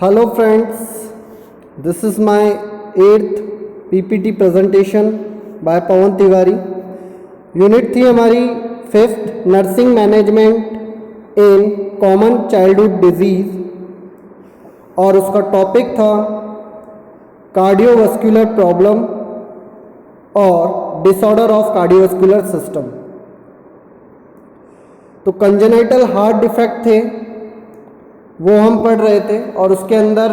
Hello friends, this is my 8th PPT presentation by Pawan Tiwari. Unit थी हमारी 5th nursing management in common childhood disease और उसका topic था cardiovascular problem और disorder of cardiovascular system. तो congenital heart defect थे वो हम पढ़ रहे थे और उसके अंदर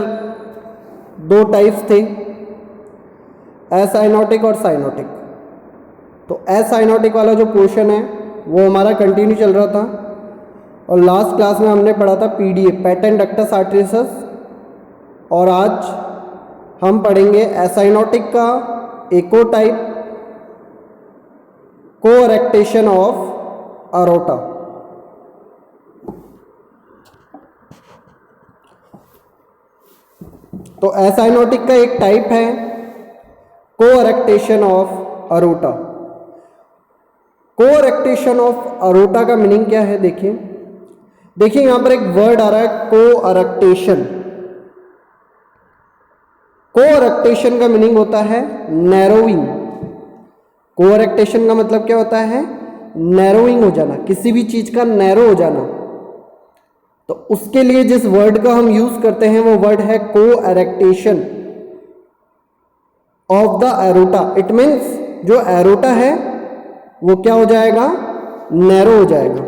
दो टाइप्स थे, एसाइनोटिक और साइनोटिक। तो एसाइनोटिक वाला जो पोर्शन है वो हमारा कंटिन्यू चल रहा था और लास्ट क्लास में हमने पढ़ा था पीडीए पैटेंट डक्टस आर्टेरियस और आज हम पढ़ेंगे एसाइनोटिक का एको टाइप, कोरेक्टेशन ऑफ अरोटा। तो एसाइनोटिक का एक टाइप है coarctation of aorta. कोरेक्टेशन of aorta का मीनिंग क्या है देखिए यहां पर एक वर्ड आ रहा है कोरेक्टेशन। कोरेक्टेशन का मीनिंग होता है नैरोइंग। कोरेक्टेशन का मतलब क्या होता है? नैरोइंग हो जाना, किसी भी चीज का नैरो हो जाना। तो उसके लिए जिस वर्ड का हम यूज करते हैं वो वर्ड है coarctation of the aorta. It means जो एरोटा है वो क्या हो जाएगा? नैरो हो जाएगा।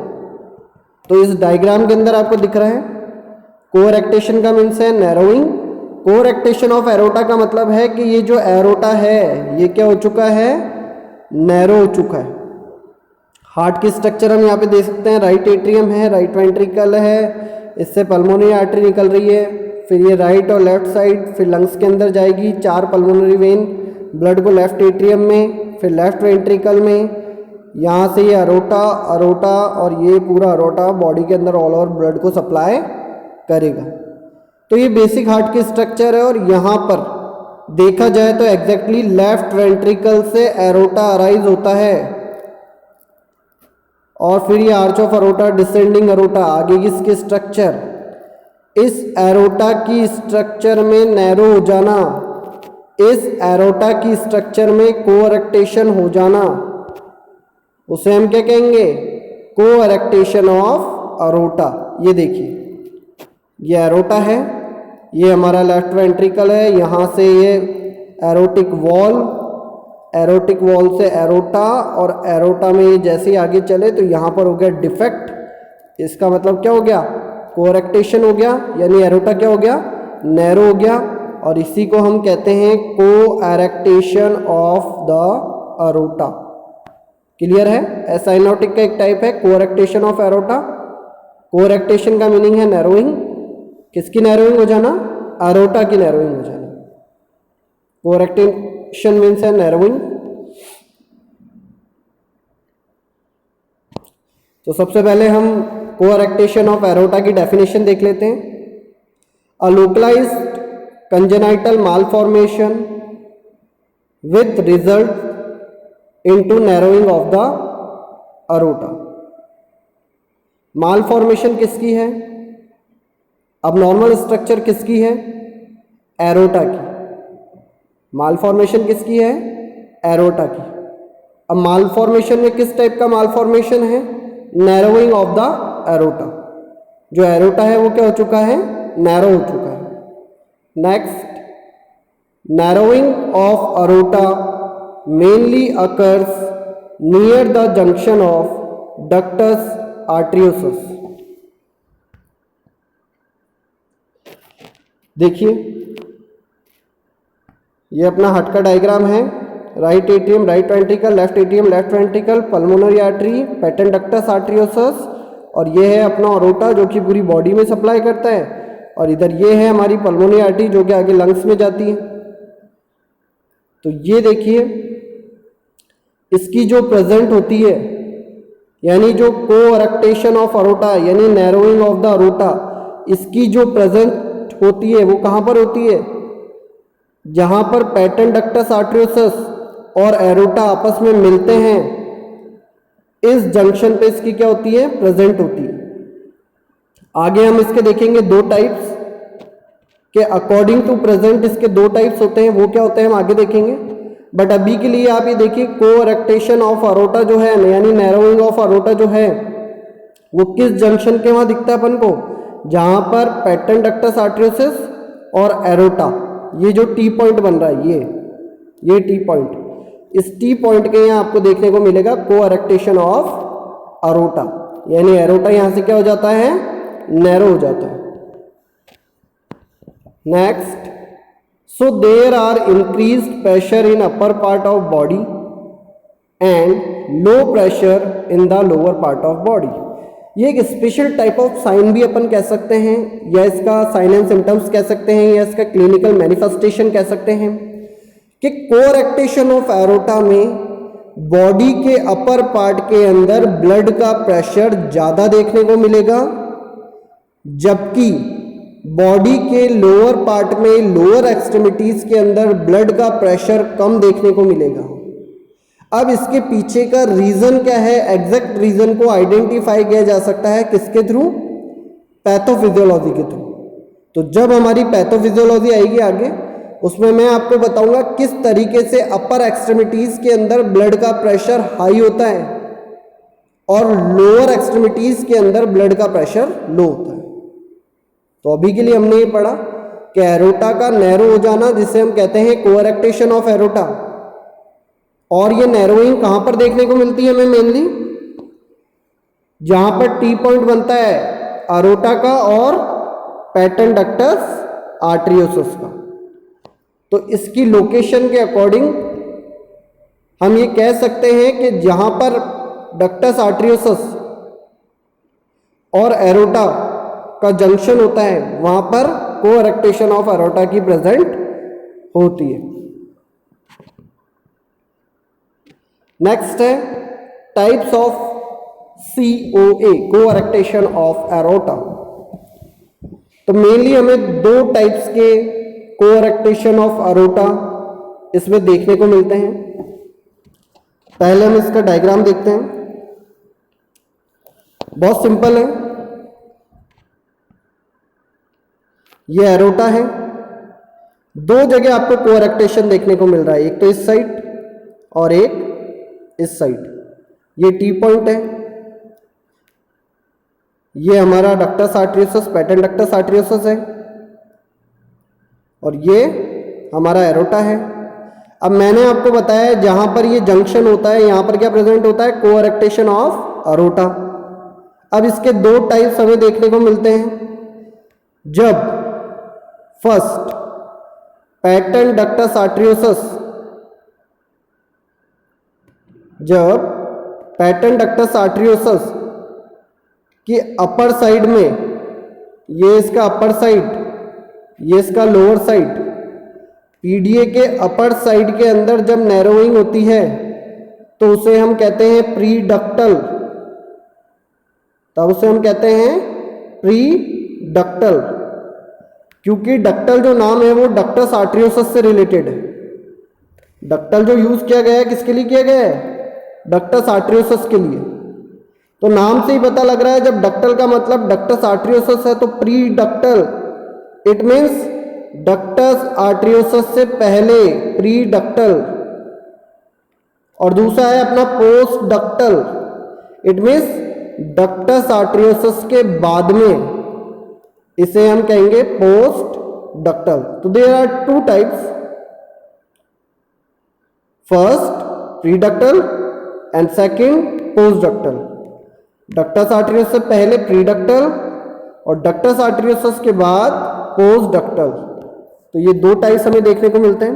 तो इस डायग्राम के अंदर आपको दिख रहा है कोरेक्टेशन का मीन्स है नैरोइंग। कोरेक्टेशन ऑफ एरोटा का मतलब है कि ये जो एरोटा है ये क्या हो चुका है? नैरो हो चुका है। हार्ट की स्ट्रक्चर हम यहाँ पे देख सकते हैं, राइट एट्रियम है, राइट वेंट्रिकल है, इससे पल्मोनरी आर्टरी निकल रही है, फिर ये राइट और लेफ्ट साइड, फिर लंग्स के अंदर जाएगी, 4 पल्मोनरी वेन ब्लड को लेफ्ट एट्रियम में, फिर लेफ्ट वेंट्रिकल में, यहाँ से ये अरोटा और ये पूरा अरोटा बॉडी के अंदर ऑल ओवर ब्लड को सप्लाई करेगा। तो ये बेसिक हार्ट की स्ट्रक्चर है और यहाँ पर देखा जाए तो एग्जैक्टली लेफ्ट वेंट्रिकल से एरोटा अराइज होता है और फिर ये arch of aorta, descending aorta, आगे की इसकी स्ट्रक्चर, इस एरोटा की स्ट्रक्चर में नैरो हो जाना, इस एरोटा की स्ट्रक्चर में कोरेक्टेशन हो जाना, उसे हम क्या कहेंगे? कोरेक्टेशन ऑफ अरोटा। ये देखिए ये एरोटा है, ये हमारा लेफ्ट वेंट्रिकल है, यहाँ से ये एरोटिक वॉल से एरोटा और एरोटा में ये जैसे ही आगे चले तो यहाँ पर हो गया डिफेक्ट। इसका मतलब क्या हो गया? कोरेक्टेशन हो गया, यानी एरोटा क्या हो गया? नैरो हो गया और इसी को हम कहते हैं कोरेक्टेशन ऑफ द अरोटा। क्लियर है? एसाइनोटिक का एक टाइप है कोरेक्टेशन ऑफ एरोटा। कोरेक्टेशन का मीनिंग है नैरोइंग। किसकी नैरोइंग हो जाना? अरोटा की नैरोइंग हो जाना। कोरेक्टेशन मीन्स है नैरोइंग। तो सबसे पहले हम कोरेक्टेशन ऑफ एरोटा की डेफिनेशन देख लेते हैं। A localized congenital malformation with result into narrowing of the aorta. Malformation किसकी है? अब नॉर्मल स्ट्रक्चर किसकी है? एरोटा की। मालफॉर्मेशन किसकी है? एरोटा की। अब मालफॉर्मेशन में किस टाइप का मालफॉर्मेशन है? Narrowing of the aorta. जो एरोटा है वो क्या हो चुका है? नैरो हो चुका है। Next, narrowing of aorta mainly occurs near the junction of ductus arteriosus. देखिए ये अपना हार्ट का डायग्राम है, right atrium, right ventricle, left atrium, left ventricle, pulmonary artery, patent ductus arteriosus और ये है अपना अरोटा जो कि पूरी बॉडी में सप्लाई करता है और इधर ये है हमारी पल्मोनरी आर्टरी जो कि आगे लंग्स में जाती है। तो ये देखिए इसकी जो प्रेजेंट होती है यानी जो कोरेक्टेशन ऑफ अरोटा यानी नैरोइंग ऑफ द अरोटा, इसकी जो प्रेजेंट होती है वो कहाँ पर होती है? जहां पर पैटेंट डक्टस आर्टेरियोसस और एरोटा आपस में मिलते हैं, इस जंक्शन पे इसकी क्या होती है? प्रेजेंट होती है। आगे हम इसके देखेंगे दो टाइप्स। कि अकॉर्डिंग टू प्रेजेंट इसके दो टाइप्स होते हैं, वो क्या होते हैं हम आगे देखेंगे। बट अभी के लिए आप ये देखिए कोरेक्टेशन ऑफ अरोटा जो है यानी नैरोइंग ऑफ अरोटा जो है वो किस जंक्शन के वहां दिखता है अपन को, जहां पर पैटर्न डक्टस आर्टरियोसिस और एरोटा, ये जो टी पॉइंट बन रहा है ये टी पॉइंट, इस टी पॉइंट के यहाँ आपको देखने को मिलेगा कोरेक्टेशन ऑफ अरोटा, यानी एरोटा यहां से क्या हो जाता है, नैरो हो जाता है। Next, so there are increased pressure in upper part of body and low pressure in the lower part of body। ये एक स्पेशल टाइप ऑफ साइन भी अपन कह सकते हैं, या इसका साइन एंड सिम्टम्स कह सकते हैं, या इसका क्लिनिकल मैनिफेस्टेशन कह सकते हैं कि कोरेक्टेशन ऑफ एरोटा में बॉडी के अपर पार्ट के अंदर ब्लड का प्रेशर ज़्यादा देखने को मिलेगा, जबकि बॉडी के लोअर पार्ट में लोअर एक्सट्रीमिटीज के अंदर ब्लड का प्रेशर कम देखने को मिलेगा। अब इसके पीछे का रीजन क्या है, एग्जैक्ट रीजन को आइडेंटिफाई किया जा सकता है किसके थ्रू, पैथोफिजियोलॉजी के थ्रू। तो जब हमारी पैथोफिजियोलॉजी आएगी आगे, उसमें मैं आपको बताऊंगा किस तरीके से अपर एक्सट्रीमिटीज के अंदर ब्लड का प्रेशर हाई होता है और लोअर एक्सट्रीमिटीज के अंदर ब्लड का प्रेशर लो होता है। तो अभी के लिए हमने ये पढ़ा कि एरोटा का नैरो हो जाना जिसे हम कहते हैं कोरेक्टेशन ऑफ एरोटा, और ये नैरोइंग कहां पर देखने को मिलती है हमें, मेनली जहां पर टी पॉइंट बनता है अरोटा का और पैटर्न डक्टस आर्टरियोसिस का। तो इसकी लोकेशन के अकॉर्डिंग हम ये कह सकते हैं कि जहां पर डक्टस आर्टरियोसिस और एरोटा का जंक्शन होता है वहां पर कोरेक्टेशन ऑफ एरोटा की प्रेजेंट होती है। नेक्स्ट है types of COA, coarctation of aorta. तो मेनली हमें दो टाइप्स के कोरेक्टेशन ऑफ एरोटा इसमें देखने को मिलते हैं। पहले हम इसका डायग्राम देखते हैं, बहुत सिंपल है। ये एरोटा है, दो जगह आपको कोरेक्टेशन देखने को मिल रहा है, एक तो इस साइड और एक इस साइड। ये टी पॉइंट है, ये हमारा डक्टस आर्टरियोसिस, पैटर्न डक्टस आर्टरियोसिस है, और ये हमारा एरोटा है। अब मैंने आपको बताया जहां पर ये जंक्शन होता है यहां पर क्या प्रेजेंट होता है, कोरेक्टेशन ऑफ एरोटा। अब इसके दो टाइप्स हमें देखने को मिलते हैं। जब फर्स्ट पैटर्न डक्टस आर्टरियोसिस, जब पैटर्न डक्टस आर्टरियोसिस की अपर साइड में, ये इसका अपर साइड, ये इसका लोअर साइड, पीडीए के अपर साइड के अंदर जब नैरोइंग होती है तो उसे हम कहते हैं प्री डक्टल, तब उसे हम कहते हैं प्री डक्टल, क्योंकि डक्टल जो नाम है वो डक्टस आर्टरियोसिस से रिलेटेड है। डक्टल जो यूज किया गया है किसके लिए किया गया है, डक्टस आर्टरियोसिस के लिए। तो नाम से ही पता लग रहा है जब डक्टल का मतलब डक्टस आर्टरियोसिस है तो pre ductal, it means ductus arteriosus से पहले, प्री डक्टल। और दूसरा है अपना post ductal, it means ductus arteriosus के बाद में, इसे हम कहेंगे पोस्ट डक्टल। तो there are two types, first pre ductal and second post ductal. Ductus arteriosus से पहले प्री डक्टल और डक्टस आर्टरियोसिस के बाद पोस्ट डक्टल। तो ये दो टाइप्स हमें देखने को मिलते हैं।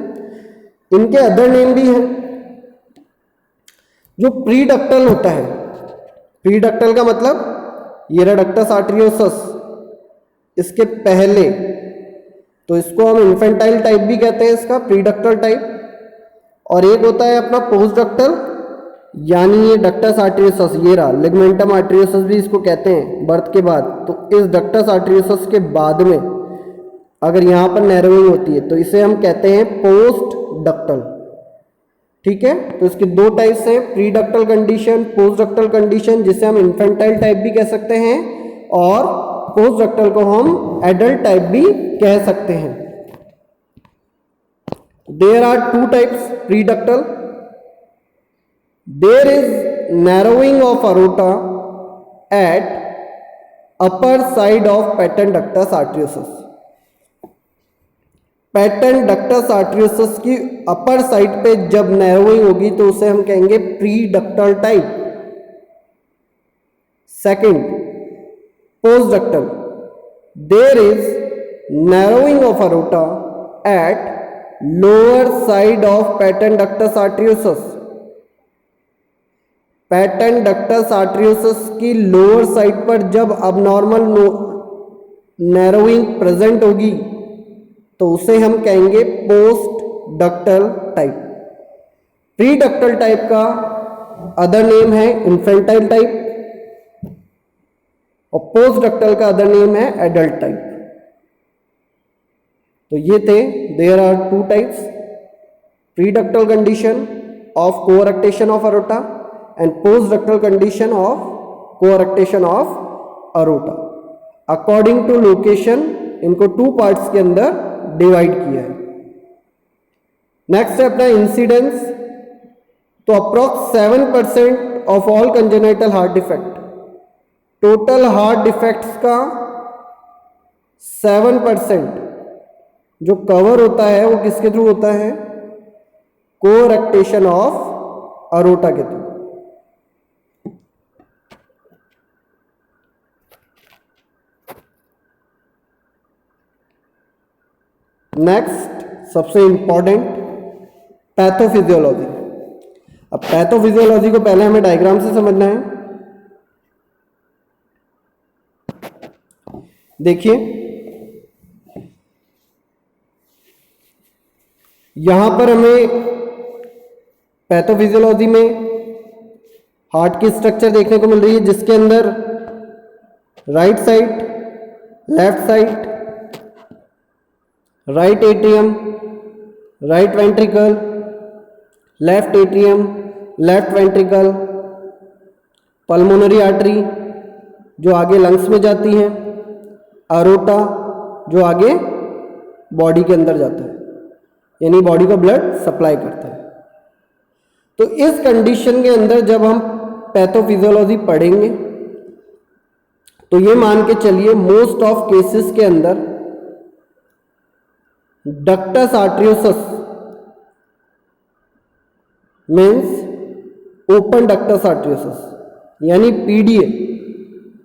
इनके अदर नेम भी हैं। जो प्री डक्टल होता है, प्री डक्टल का मतलब ये रहा डक्टस आर्टरियोसिस, इसके पहले, तो इसको हम इन्फेंटाइल टाइप भी कहते हैं, इसका प्री डक्टल टाइप। और एक होता है अपना पोस्ट डक्टल, यानी ये डक्टस आर्टरियोसिस, ये रहा लिगमेंटम आर्टरियोसिस भी इसको कहते हैं बर्थ के बाद। तो इस डक्टस आर्टरियोसिस के बाद में अगर यहाँ पर नैरोइंग होती है तो इसे हम कहते हैं पोस्ट डक्टल। ठीक है, तो इसके दो टाइप्स हैं, pre ductal condition, post ductal condition, जिसे हम इन्फेंटाइल टाइप भी कह सकते हैं और पोस्ट डक्टल को हम एडल्ट टाइप भी कह सकते हैं। There are two types pre ductal. There is narrowing of aorta at upper side of patent ductus arteriosus. Patent ductus arteriosus की अपर साइड पे जब नैरोइंग होगी तो उसे हम कहेंगे pre ductal type. Second, post ductal. There is narrowing of aorta at lower side of patent ductus arteriosus. Patent ductus arteriosus की lower side पर जब अबनॉर्मल नैरोइंग प्रेजेंट होगी तो उसे हम कहेंगे post ductal type. Pre ductal type का other name है इन्फेंटाइल टाइप और पोस्ट डक्टल का अदर नेम है एडल्ट टाइप। तो ये थे, there are two types, pre ductal condition of coarctation of aorta and post ductal condition of coarctation of aorta. According to location इनको two parts के अंदर divide किया है। नेक्स्ट है अपना इंसिडेंस। तो approx 7% of all congenital heart defect, total heart defects का 7% जो कवर होता है वो किसके थ्रू होता है? कोअरेक्टेशन ऑफ अरोटा के थ्रू। नेक्स्ट सबसे इंपॉर्टेंट पैथोफिजियोलॉजी। अब पैथोफिजियोलॉजी को पहले हमें डायग्राम से समझना है। देखिए यहां पर हमें पैथोफिजियोलॉजी में हार्ट की स्ट्रक्चर देखने को मिल रही है जिसके अंदर right side, left side, right atrium, right ventricle, left atrium, left ventricle, pulmonary artery जो आगे लंग्स में जाती हैं, अरोटा जो आगे बॉडी के अंदर जाता है यानी बॉडी को ब्लड सप्लाई करता है। तो इस कंडीशन के अंदर जब हम पैथोफिजियोलॉजी पढ़ेंगे तो ये मान के चलिए मोस्ट ऑफ केसेस के अंदर ductus arteriosus means open ductus arteriosus यानी पीडीए,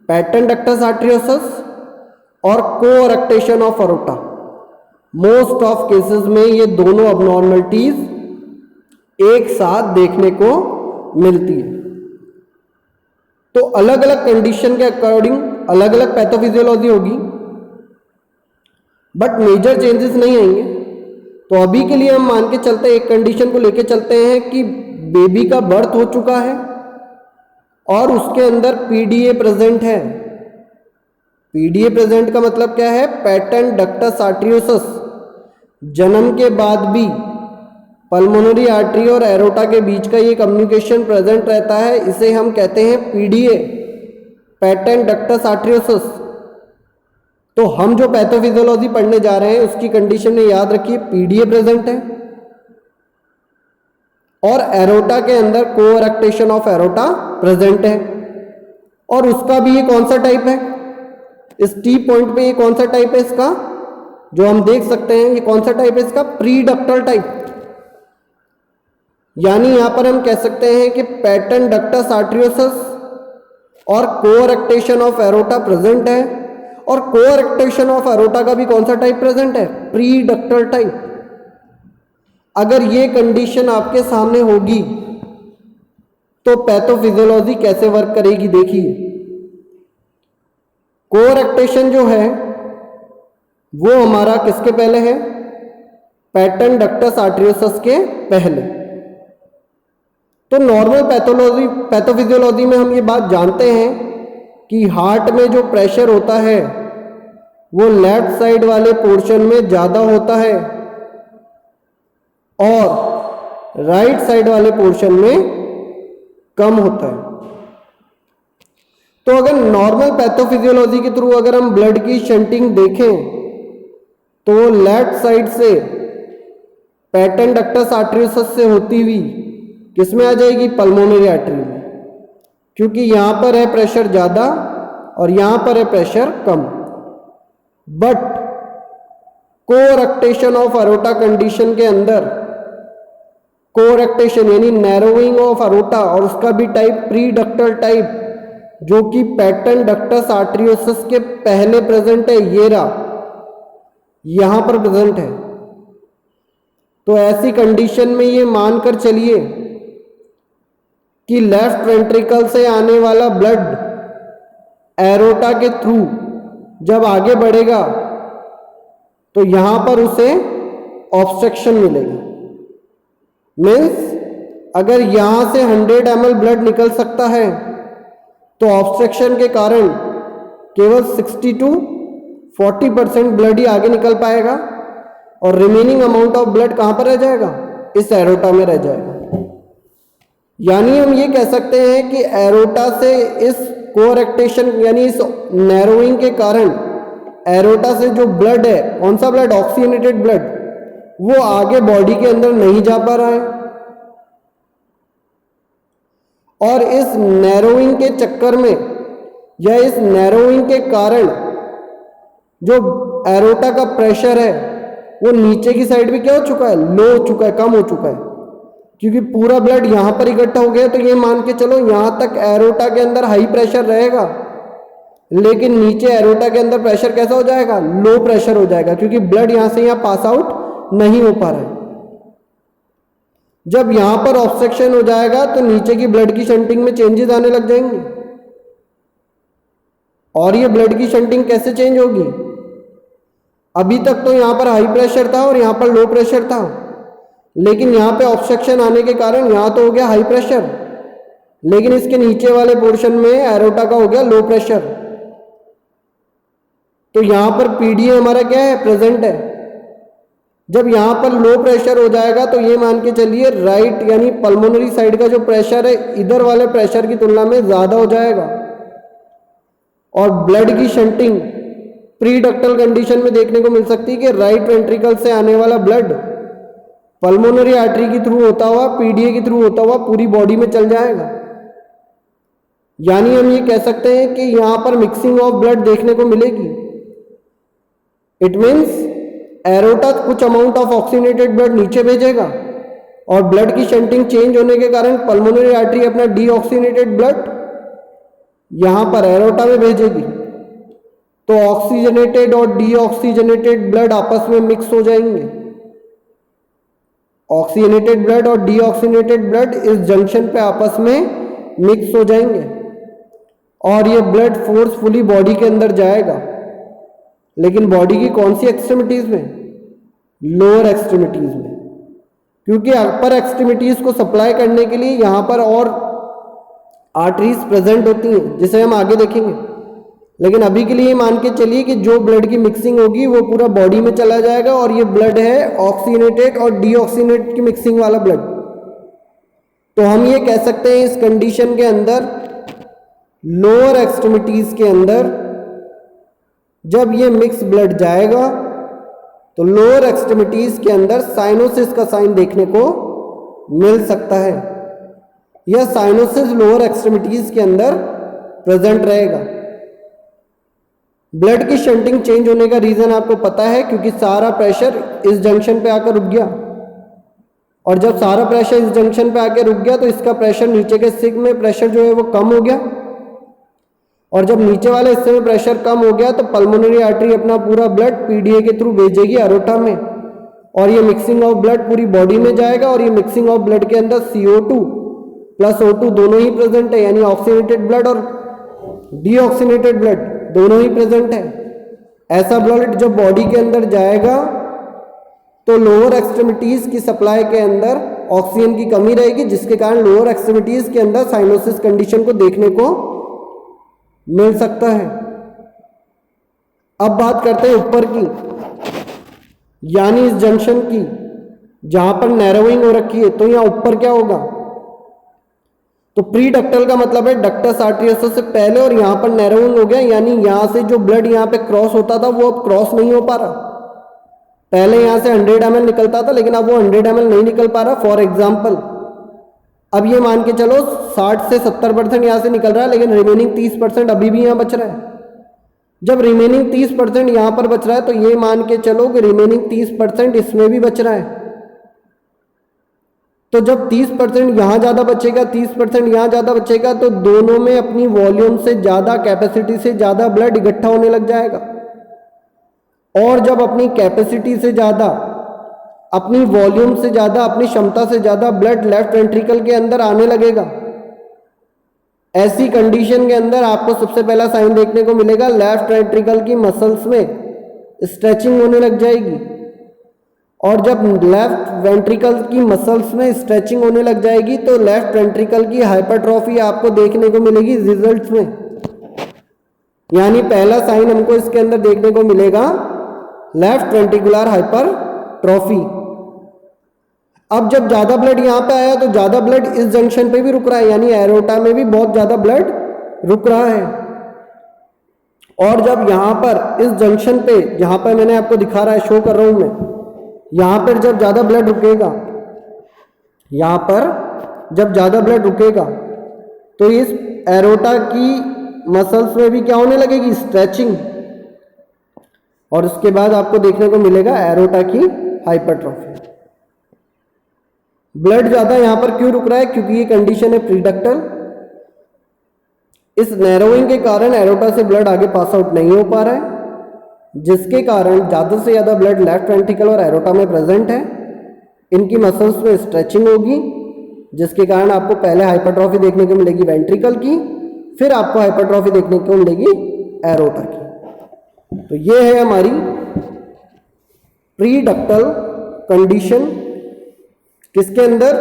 पैटर्न डक्टस आर्टरियोसस और coarctation of aorta, most of cases में ये दोनों अबनॉर्मलिटीज एक साथ देखने को मिलती है। तो अलग अलग कंडीशन के अकॉर्डिंग अलग अलग पैथोफिजियोलॉजी होगी बट मेजर चेंजेस नहीं आएंगे। तो अभी के लिए हम मान के चलते हैं, एक कंडीशन को लेके चलते हैं कि बेबी का बर्थ हो चुका है और उसके अंदर पीडीए प्रेजेंट है। पीडीए प्रेजेंट का मतलब क्या है? पैटर्न डक्टस आर्टरियोसस जन्म के बाद भी पल्मोनरी आर्टरी और एरोटा के बीच का ये कम्युनिकेशन प्रेजेंट रहता है, इसे हम कहते हैं पीडीए, पैटर्न डक्टस आर्टरियोसस। तो हम जो पैथोफिजियोलॉजी पढ़ने जा रहे हैं उसकी कंडीशन में याद रखिए पीडीए प्रेजेंट है और एरोटा के अंदर कोअरेक्टेशन ऑफ एरोटा प्रेजेंट है। और उसका भी ये कौन सा टाइप है? इस टी पॉइंट पे ये कौन सा टाइप है इसका जो हम देख सकते हैं? ये कौन सा टाइप है इसका? Pre ductal type. यानी यहां पर हम कह सकते हैं कि पैटर्न डक्टस आर्टरियोसस और कोअरेक्टेशन ऑफ एरोटा प्रेजेंट है और कोअरेक्टेशन ऑफ एरोटा का भी कौन सा टाइप प्रेजेंट है? Pre ductal type. अगर ये कंडीशन आपके सामने होगी तो पैथोफिजियोलॉजी कैसे वर्क करेगी? देखिए कोअरेक्टेशन जो है वो हमारा किसके पहले है? पैटर्न डक्टस आर्टरियोसस के पहले। तो नॉर्मल पैथोफिजियोलॉजी में हम ये बात जानते हैं कि हार्ट में जो प्रेशर होता है वो लेफ्ट साइड वाले पोर्शन में ज़्यादा होता है और राइट साइड वाले पोर्शन में कम होता है। तो अगर नॉर्मल पैथोफिजियोलॉजी के थ्रू अगर हम ब्लड की शंटिंग देखें तो लेफ्ट साइड से पैटर्न डक्टस आर्टरियोसस से होती हुई किसमें आ जाएगी, पल्मोनरी आर्टरी में, क्योंकि यहां पर है प्रेशर ज्यादा और यहां पर है प्रेशर कम। But coarctation of aorta condition के अंदर, कोरेक्टेशन यानी नैरोइंग ऑफ अरोटा और उसका भी टाइप प्री डक्टल टाइप, जो कि पैटर्न डक्टस आर्टरियोसस के पहले प्रेजेंट है, ये रहा यहां पर प्रेजेंट है। तो ऐसी कंडीशन में ये मानकर चलिए कि लेफ्ट वेंट्रिकल से आने वाला ब्लड एरोटा के थ्रू जब आगे बढ़ेगा तो यहां पर उसे ऑब्स्ट्रक्शन मिलेगी। मीन्स अगर यहां से 100 ml ब्लड निकल सकता है तो ऑब्स्ट्रक्शन के कारण केवल 60 to 40% ब्लड ही आगे निकल पाएगा और रिमेनिंग अमाउंट ऑफ ब्लड कहां पर रह जाएगा, इस एरोटा में रह जाएगा। यानी हम ये कह सकते हैं कि एरोटा से इस कोरेक्टेशन यानी इस नैरोइंग के कारण एरोटा से जो ब्लड है, कौन सा ब्लड, ऑक्सीजनेटेड ब्लड, वो आगे बॉडी के अंदर नहीं जा पा रहा है। और इस नैरोइंग के चक्कर में या इस नैरोइंग के कारण जो एरोटा का प्रेशर है वो नीचे की साइड भी क्या हो चुका है, लो हो चुका है, कम हो चुका है, क्योंकि पूरा ब्लड यहां पर इकट्ठा हो गया। तो ये मान के चलो यहां तक एरोटा के अंदर हाई प्रेशर रहेगा, लेकिन नीचे एरोटा के अंदर प्रेशर कैसा हो जाएगा, लो प्रेशर हो जाएगा, क्योंकि ब्लड यहां से यहां पास आउट नहीं हो पा रहा है। जब यहां पर ऑब्स्ट्रक्शन हो जाएगा तो नीचे की ब्लड की शंटिंग में चेंजेस आने लग जाएंगे। और ये ब्लड की शंटिंग कैसे चेंज होगी, अभी तक तो यहां पर हाई प्रेशर था और यहां पर लो प्रेशर था, लेकिन यहां पे ऑब्स्ट्रक्शन आने के कारण यहां तो हो गया हाई प्रेशर, लेकिन इसके नीचे वाले पोर्शन में एरोटा का हो गया लो प्रेशर। तो यहां पर पीडीए हमारा क्या है, प्रेजेंट है। जब यहां पर लो प्रेशर हो जाएगा तो ये मान के चलिए राइट यानी पल्मोनरी साइड का जो प्रेशर है इधर वाले प्रेशर की तुलना में ज्यादा हो जाएगा और ब्लड की शंटिंग प्री डक्टल कंडीशन में देखने को मिल सकती है कि राइट वेंट्रिकल से आने वाला ब्लड पल्मोनरी आर्टरी के थ्रू होता हुआ, पीडीए के थ्रू होता हुआ पूरी बॉडी में चल जाएगा। यानी हम ये कह सकते हैं कि यहां पर मिक्सिंग ऑफ ब्लड देखने को मिलेगी। इट मीन्स एरोटा कुछ अमाउंट ऑफ ऑक्सीजनेटेड ब्लड नीचे भेजेगा और ब्लड की शंटिंग चेंज होने के कारण पल्मोनरी आर्टरी अपना डीऑक्सीजनेटेड ब्लड यहां पर एरोटा में भेजेगी। तो ऑक्सीजनेटेड और डीऑक्सीजनेटेड ब्लड आपस में मिक्स हो जाएंगे। ऑक्सीजनेटेड ब्लड और डीऑक्सीजनेटेड ब्लड इस जंक्शन पे आपस में मिक्स हो जाएंगे और ये ब्लड फोर्सफुली बॉडी के अंदर जाएगा, लेकिन बॉडी की कौन सी एक्सट्रीमिटीज में, लोअर एक्सट्रीमिटीज में, क्योंकि अपर एक्सट्रीमिटीज को सप्लाई करने के लिए यहां पर और आर्टरीज प्रेजेंट होती हैं, जिसे हम आगे देखेंगे। लेकिन अभी के लिए मान के चलिए कि जो ब्लड की मिक्सिंग होगी वो पूरा बॉडी में चला जाएगा और ये ब्लड है ऑक्सीजनेटेड और डीऑक्सीजनेटेड की मिक्सिंग वाला ब्लड। तो हम ये कह सकते हैं इस कंडीशन के अंदर लोअर एक्सट्रीमिटीज के अंदर जब ये मिक्स ब्लड जाएगा तो लोअर एक्सट्रीमिटीज के अंदर साइनोसिस का साइन देखने को मिल सकता है। यह साइनोसिस लोअर एक्सट्रीमिटीज के अंदर प्रेजेंट रहेगा। ब्लड की शंटिंग चेंज होने का रीजन आपको पता है, क्योंकि सारा प्रेशर इस जंक्शन पे आकर रुक गया और जब सारा प्रेशर इस जंक्शन पे आकर रुक गया तो इसका प्रेशर नीचे के सिग में प्रेशर जो है वो कम हो गया और जब नीचे वाले हिस्से में प्रेशर कम हो गया तो पल्मोनरी आर्टरी अपना पूरा ब्लड पीडीए के थ्रू भेजेगी एरोटा में और ये मिक्सिंग ऑफ ब्लड पूरी बॉडी में जाएगा और ये मिक्सिंग ऑफ ब्लड के अंदर CO2 प्लस O2 दोनों ही प्रेजेंट है, यानी ऑक्सीजनेटेड ब्लड और डीऑक्सीजनेटेड ब्लड दोनों ही प्रेजेंट है। ऐसा ब्लड जब बॉडी के अंदर जाएगा तो लोअर एक्सट्रीमिटीज की सप्लाई के अंदर ऑक्सीजन की कमी रहेगी, जिसके कारण लोअर एक्सट्रीमिटीज के अंदर साइनोसिस कंडीशन को देखने को मिल सकता है। अब बात करते हैं ऊपर की, यानी इस जंक्शन की जहां पर नैरोइंग हो रखी है। तो यहां ऊपर क्या होगा, तो प्री डक्टल का मतलब है डक्टस आर्टरियोसस से पहले और यहाँ पर नैरोइंग हो गया, यानी यहाँ से जो ब्लड यहाँ पे क्रॉस होता था वो अब क्रॉस नहीं हो पा रहा। पहले यहाँ से 100 ml निकलता था लेकिन अब वो 100 ml नहीं निकल पा रहा। फॉर एग्जाम्पल अब ये मान के चलो 60 से 70% यहाँ से निकल रहा है, लेकिन रिमेनिंग 30% अभी भी यहाँ बच रहा है। जब रिमेनिंग 30% यहाँ पर बच रहा है तो ये मान के चलो कि रिमेनिंग 30% इसमें भी बच रहा है। तो जब 30% यहाँ ज़्यादा बचेगा, 30% यहाँ ज़्यादा बचेगा, तो दोनों में अपनी वॉल्यूम से ज़्यादा, कैपेसिटी से ज़्यादा ब्लड इकट्ठा होने लग जाएगा। और जब अपनी कैपेसिटी से ज़्यादा, अपनी वॉल्यूम से ज़्यादा, अपनी क्षमता से ज़्यादा ब्लड लेफ्ट वेंट्रिकल के अंदर आने लगेगा, ऐसी कंडीशन के अंदर आपको सबसे पहला साइन देखने को मिलेगा, लेफ्ट वेंट्रिकल की मसल्स में स्ट्रेचिंग होने लग जाएगी। और जब लेफ्ट वेंट्रिकल की मसल्स में स्ट्रेचिंग होने लग जाएगी तो लेफ्ट वेंट्रिकल की हाइपरट्रॉफी आपको देखने को मिलेगी रिजल्ट्स में। यानी पहला साइन हमको इसके अंदर देखने को मिलेगा लेफ्ट वेंट्रिकुलर हाइपरट्रॉफी। अब जब ज्यादा ब्लड यहाँ पे आया तो ज्यादा ब्लड इस जंक्शन पे भी रुक रहा है, यानी एरोटा में भी बहुत ज्यादा ब्लड रुक रहा है। और जब यहाँ पर इस जंक्शन पे, जहां पर मैंने आपको दिखा रहा है, शो कर रहा हूं मैं, यहाँ पर जब ज़्यादा ब्लड रुकेगा, यहाँ पर जब ज़्यादा ब्लड रुकेगा तो इस एरोटा की मसल्स में भी क्या होने लगेगी, स्ट्रेचिंग। और उसके बाद आपको देखने को मिलेगा एरोटा की हाइपरट्रॉफी। ब्लड ज़्यादा यहाँ पर क्यों रुक रहा है, क्योंकि ये कंडीशन है प्रीडक्टल। इस नैरोइंग के कारण एरोटा से ब्लड आगे पास आउट नहीं हो पा रहा है, जिसके कारण ज़्यादा से ज़्यादा ब्लड लेफ्ट वेंट्रिकल और एरोटा में प्रेजेंट है। इनकी मसल्स में स्ट्रेचिंग होगी, जिसके कारण आपको पहले हाइपरट्रॉफी देखने को मिलेगी वेंट्रिकल की, फिर आपको हाइपरट्रॉफी देखने को मिलेगी एरोटा की। तो ये है हमारी प्रीडक्टल कंडीशन, किसके अंदर,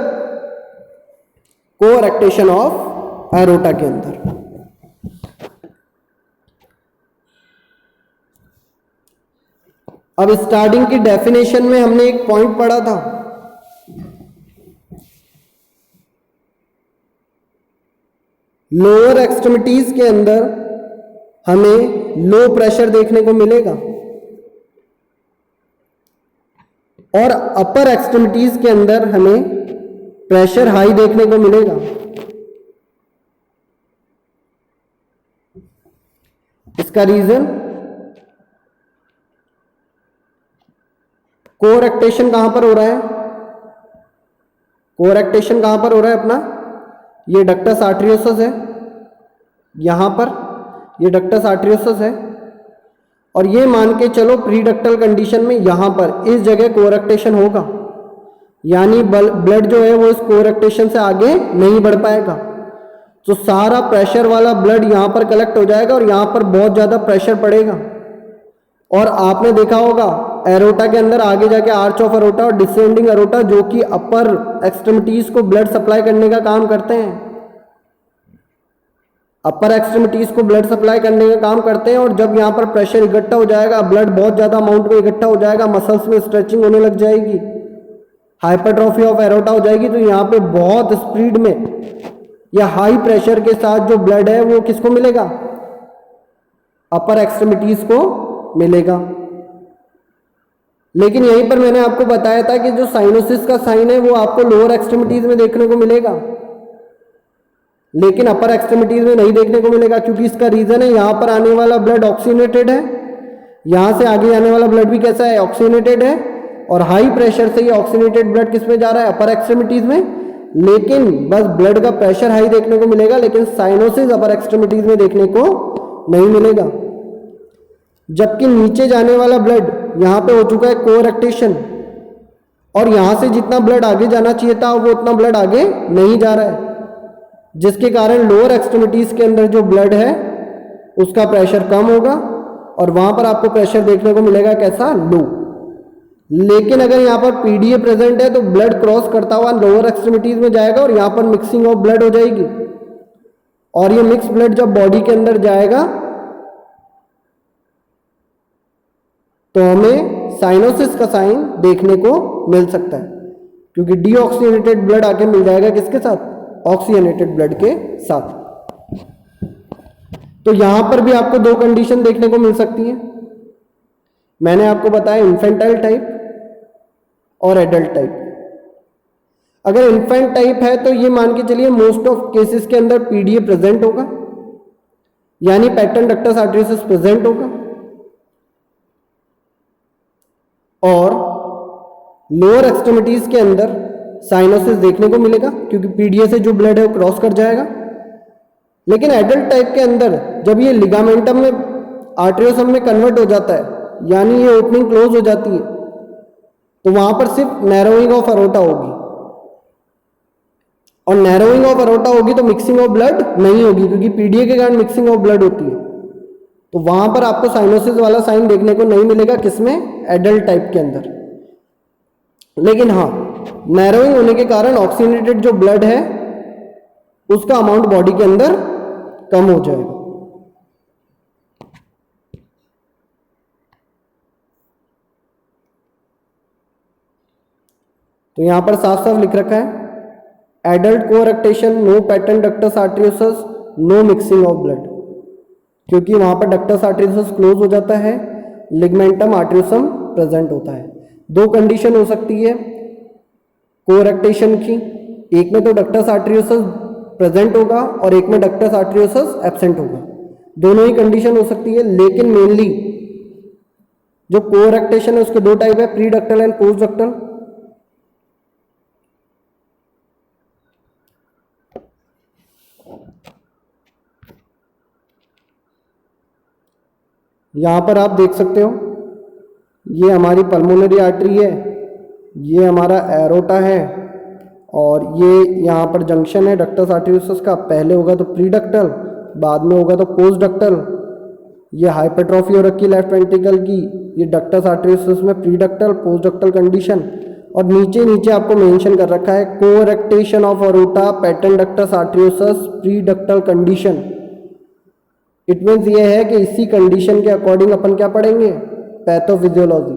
कोरेक्टेशन ऑफ एरोटा के अंदर। अब स्टार्टिंग की डेफिनेशन में हमने एक पॉइंट पढ़ा था, लोअर एक्सट्रीमिटीज के अंदर हमें लो प्रेशर देखने को मिलेगा और अपर एक्सट्रीमिटीज के अंदर हमें प्रेशर हाई देखने को मिलेगा। इसका रीजन, कोरेक्टेशन कहां पर हो रहा है, कोरेक्टेशन कहां पर हो रहा है अपना, ये डक्टस आर्टरियोसस है, यहां पर ये डक्टस आर्टरियोसस है। और ये मान के चलो प्रीडक्टल कंडीशन में यहां पर इस जगह कोरेक्टेशन होगा, यानी ब्लड जो है वो इस कोरेक्टेशन से आगे नहीं बढ़ पाएगा। तो सारा प्रेशर वाला ब्लड यहां पर कलेक्ट हो जाएगा और यहां पर बहुत ज्यादा प्रेशर पड़ेगा। और आपने देखा होगा एरोटा के अंदर आगे जाके आर्च ऑफ एरोटा और डिसेंडिंग एरोटा, जो कि अपर एक्सट्रीमिटीज को ब्लड सप्लाई करने का काम करते हैं, अपर एक्सट्रीमिटीज को ब्लड सप्लाई करने का काम करते हैं। और जब यहाँ पर प्रेशर इकट्ठा हो जाएगा, ब्लड बहुत ज्यादा अमाउंट में इकट्ठा हो जाएगा, मसल्स में स्ट्रेचिंग होने लग जाएगी, हाइपरट्रॉफी ऑफ एरोटा हो जाएगी, तो यहाँ पे बहुत स्पीड में या हाई प्रेशर के साथ जो ब्लड है वो किसको मिलेगा, अपर एक्सट्रीमिटीज को मिलेगा। लेकिन यहीं पर मैंने आपको बताया था कि जो साइनोसिस का साइन है वो आपको लोअर एक्सट्रीमिटीज में देखने को मिलेगा, लेकिन अपर एक्सट्रीमिटीज में नहीं देखने को मिलेगा, क्योंकि इसका रीजन है यहां पर आने वाला ब्लड ऑक्सीनेटेड है, यहां से आगे आने वाला ब्लड भी कैसा है, ऑक्सीनेटेड है। और हाई प्रेशर से ये ऑक्सीनेटेड ब्लड किस में जा रहा है, अपर एक्सट्रीमिटीज में। लेकिन बस ब्लड का प्रेशर हाई देखने को मिलेगा, लेकिन साइनोसिस अपर एक्सट्रीमिटीज में देखने को नहीं मिलेगा। जबकि नीचे जाने वाला ब्लड यहां पे हो चुका है कोरेक्टेशन, और यहां से जितना ब्लड आगे जाना चाहिए था वो उतना ब्लड आगे नहीं जा रहा है, जिसके कारण लोअर एक्सट्रीमिटीज के अंदर जो ब्लड है उसका प्रेशर कम होगा और वहां पर आपको प्रेशर देखने को मिलेगा कैसा, लो। लेकिन अगर यहाँ पर पीडीए प्रेजेंट है तो ब्लड क्रॉस करता हुआ लोअर एक्सट्रीमिटीज में जाएगा और यहाँ पर मिक्सिंग ऑफ ब्लड हो जाएगी, और ये मिक्स ब्लड जब बॉडी के अंदर जाएगा तो हमें साइनोसिस का साइन देखने को मिल सकता है, क्योंकि डीऑक्सीनेटेड ब्लड आके मिल जाएगा किसके साथ, ऑक्सीजनेटेड ब्लड के साथ। तो यहां पर भी आपको दो कंडीशन देखने को मिल सकती है। मैंने आपको बताया इन्फेंटाइल टाइप और एडल्ट टाइप। अगर इन्फेंट टाइप है तो ये मान के चलिए मोस्ट ऑफ केसेस के अंदर पीडीए प्रेजेंट होगा, यानी पैटर्न डक्टस आर्टरियोसिस प्रेजेंट होगा, और लोअर एक्सट्रीमिटीज के अंदर साइनोसिस देखने को मिलेगा क्योंकि पीडीए से जो ब्लड है वो क्रॉस कर जाएगा। लेकिन एडल्ट टाइप के अंदर जब ये लिगामेंटम में आर्टरियोसम में कन्वर्ट हो जाता है, यानी ये ओपनिंग क्लोज हो जाती है, तो वहां पर सिर्फ नैरोइंग ऑफ अरोटा होगी, और नैरोइंग ऑफ अरोटा होगी तो मिक्सिंग ऑफ ब्लड नहीं होगी, क्योंकि पीडीए के कारण मिक्सिंग ऑफ ब्लड होती है। तो वहां पर आपको साइनोसिस वाला साइन देखने को नहीं मिलेगा, किसमें? एडल्ट टाइप के अंदर। लेकिन हाँ, नैरोइंग होने के कारण ऑक्सीजनेटेड जो ब्लड है उसका अमाउंट बॉडी के अंदर कम हो जाएगा। तो यहां पर साफ साफ लिख रखा है adult coarctation, no patent ductus arteriosus, no mixing of blood, क्योंकि वहां पर डक्टस आर्टरियोसस क्लोज हो जाता है, लिगमेंटम आर्टरियोसम प्रेजेंट होता है। दो कंडीशन हो सकती है कोरेक्टेशन की, एक में तो डक्टस आर्टरियोसस प्रेजेंट होगा और एक में डक्टस आर्टरियोसस एब्सेंट होगा, दोनों ही कंडीशन हो सकती है। लेकिन मेनली जो कोरेक्टेशन है उसके दो टाइप है, pre ductal and post ductal. यहां पर आप देख सकते हो ये हमारी पल्मोनरी आर्टरी है, ये हमारा एरोटा है, और ये यहाँ पर जंक्शन है डक्टस आर्टरियोसस का। पहले होगा तो प्री डक्टल, बाद में होगा तो पोस्ट डक्टल। ये हाइपरट्रॉफी हो रखी लेफ्ट वेंट्रिकल की, ये डक्टस आर्टरियोसस में pre ductal post ductal condition, और नीचे नीचे आपको मेंशन कर रखा है coarctation of aorta, patent ductus arteriosus, pre ductal condition. It means ये है कि इसी कंडीशन के अकॉर्डिंग अपन क्या पढ़ेंगे? पैथोफिजियोलॉजी।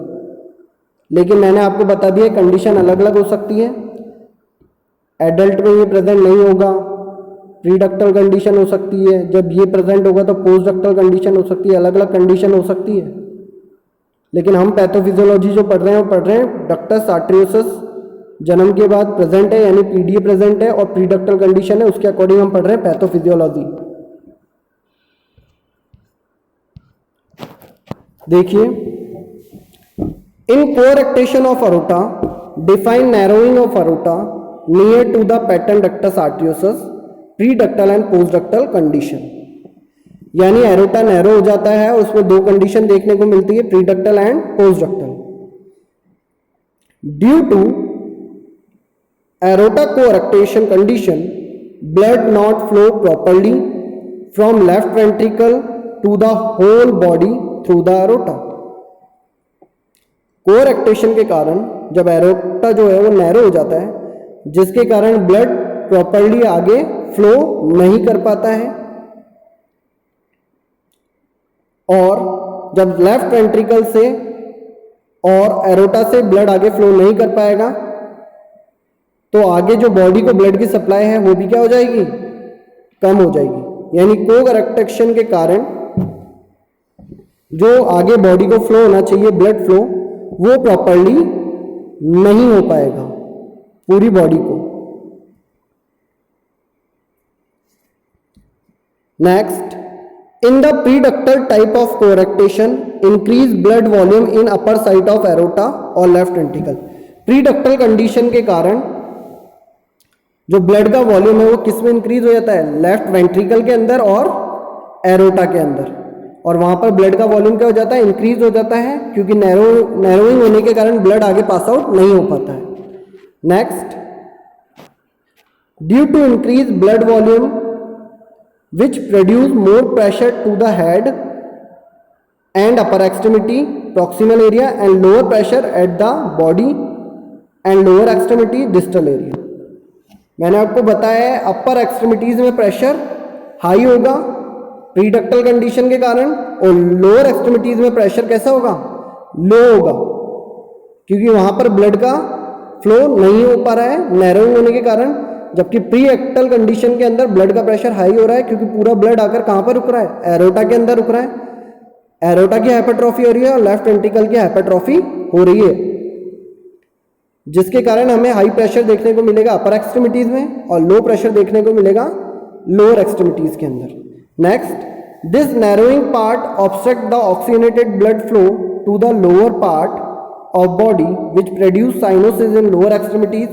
लेकिन मैंने आपको बता दिया कंडीशन अलग अलग हो सकती है, एडल्ट में ये प्रेजेंट नहीं होगा, प्री डक्टल कंडीशन हो सकती है, जब ये प्रेजेंट होगा तो पोस्ट डक्टल कंडीशन हो सकती है, अलग अलग कंडीशन हो सकती है। लेकिन हम पैथोफिजियोलॉजी जो पढ़ रहे हैं वो पढ़ रहे हैं डक्टस आर्टरियोसस जन्म के बाद प्रेजेंट है, यानी पीडीए प्रेजेंट है, और प्री डक्टल कंडीशन है, उसके अकॉर्डिंग हम पढ़ रहे हैं पैथोफिजियोलॉजी। देखिए, in coarctation of aorta define narrowing of aorta near to the patent ductus arteriosus, pre ductal and post ductal condition. यानी एरोटा नैरो हो जाता है, उसमें दो कंडीशन देखने को मिलती है, pre ductal and post ductal. Due to aorta coarctation condition, blood not flow properly from left ventricle to the whole body through the aorta. Coarctation के कारण जब एरोटा जो है वो नैरो हो जाता है, जिसके कारण ब्लड प्रॉपरली आगे फ्लो नहीं कर पाता है, और जब लेफ्ट वेंट्रिकल से और एरोटा से ब्लड आगे फ्लो नहीं कर पाएगा तो आगे जो बॉडी को ब्लड की सप्लाई है वो भी क्या हो जाएगी? कम हो जाएगी। यानी कोरेक्टेशन के कारण जो आगे बॉडी को फ्लो होना चाहिए ब्लड फ्लो, वो प्रॉपरली नहीं हो पाएगा पूरी बॉडी को। Next, in the preductal type of coarctation increase blood volume in upper side of aorta और लेफ्ट वेंट्रिकल। प्रीडक्टल कंडीशन के कारण जो ब्लड का वॉल्यूम है वो किस में इंक्रीज हो जाता है? लेफ्ट वेंट्रिकल के अंदर और एरोटा के अंदर, और वहां पर ब्लड का वॉल्यूम क्या हो जाता है? इंक्रीज हो जाता है, क्योंकि नैरोइंग होने के कारण ब्लड आगे पास आउट नहीं हो पाता है। Next, due to increase blood volume which produce more pressure to the head and upper extremity proximal area and lower pressure at the body and lower extremity distal area। मैंने आपको बताया है अपर extremities में pressure high होगा प्रीडक्टल condition के कारण, और lower extremities में प्रेशर कैसा होगा? लो होगा, क्योंकि वहां पर ब्लड का फ्लो नहीं हो पा रहा है नैरोइंग होने के कारण। जबकि प्री एक्टल कंडीशन के अंदर ब्लड का प्रेशर हाई हो रहा है, क्योंकि पूरा ब्लड आकर कहाँ पर रुक रहा है, एरोटा के अंदर रुक रहा है। एरोटा की हाइपरट्रॉफी हो रही है और लेफ्ट वेंट्रिकल की हाइपरट्रॉफी हो रही है, जिसके कारण हमें हाई प्रेशर देखने को मिलेगा अपर एक्सट्रीमिटीज में और लो प्रेशर देखने को मिलेगा लोअर एक्सट्रीमिटीज के अंदर। Next, this narrowing part obstruct the oxygenated blood flow to the lower part of body which produce cyanosis in lower extremities,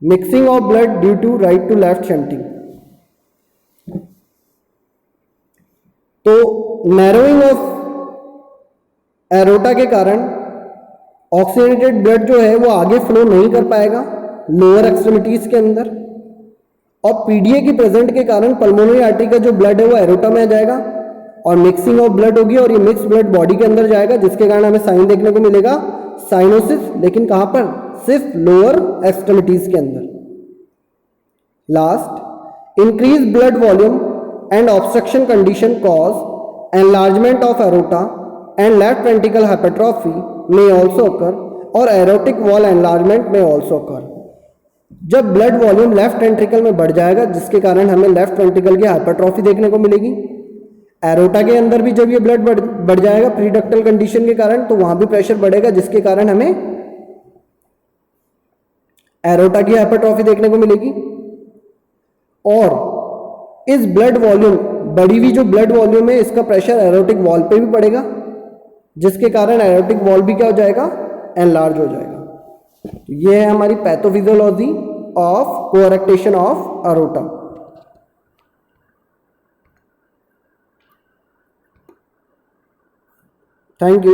mixing of blood due to right to left shunting। तो narrowing of aorta के कारण oxygenated blood जो है वो आगे flow नहीं कर पाएगा लोअर एक्सट्रीमिटीज के अंदर, और पीडीए की प्रेजेंट के कारण पल्मोनरी आर्टरी का जो ब्लड है वो एरोटा में आ जाएगा और मिक्सिंग ऑफ ब्लड होगी और ये मिक्स ब्लड बॉडी के अंदर जाएगा, जिसके कारण हमें साइन देखने को मिलेगा साइनोसिस, लेकिन कहां पर, सिर्फ लोअर एक्सट्रीमिटीज के अंदर। Last, increase blood volume and obstruction condition cause enlargement of aorta and left ventricle hypertrophy may also अकर और एरोटिक वॉल एनलार्जमेंट में ऑल्सो अकर। जब ब्लड वॉल्यूम लेफ्ट वेंट्रिकल में बढ़ जाएगा, जिसके कारण हमें लेफ्ट वेंट्रिकल की हाइपरट्रॉफी देखने को मिलेगी। एरोटा के अंदर भी जब ये ब्लड बढ़ जाएगा प्रीडक्टल कंडीशन के कारण, तो वहां भी प्रेशर बढ़ेगा, जिसके कारण हमें एरोटा की हाइपरट्रॉफी देखने को मिलेगी। और इस ब्लड वॉल्यूम, बढ़ी हुई जो ब्लड वॉल्यूम है, इसका प्रेशर एरोटिक वॉल पे भी पड़ेगा, जिसके कारण एरोटिक वॉल भी क्या हो जाएगा, एनलार्ज हो जाएगा। तो ये है हमारी pathophysiology of coarctation of aorta. Thank you.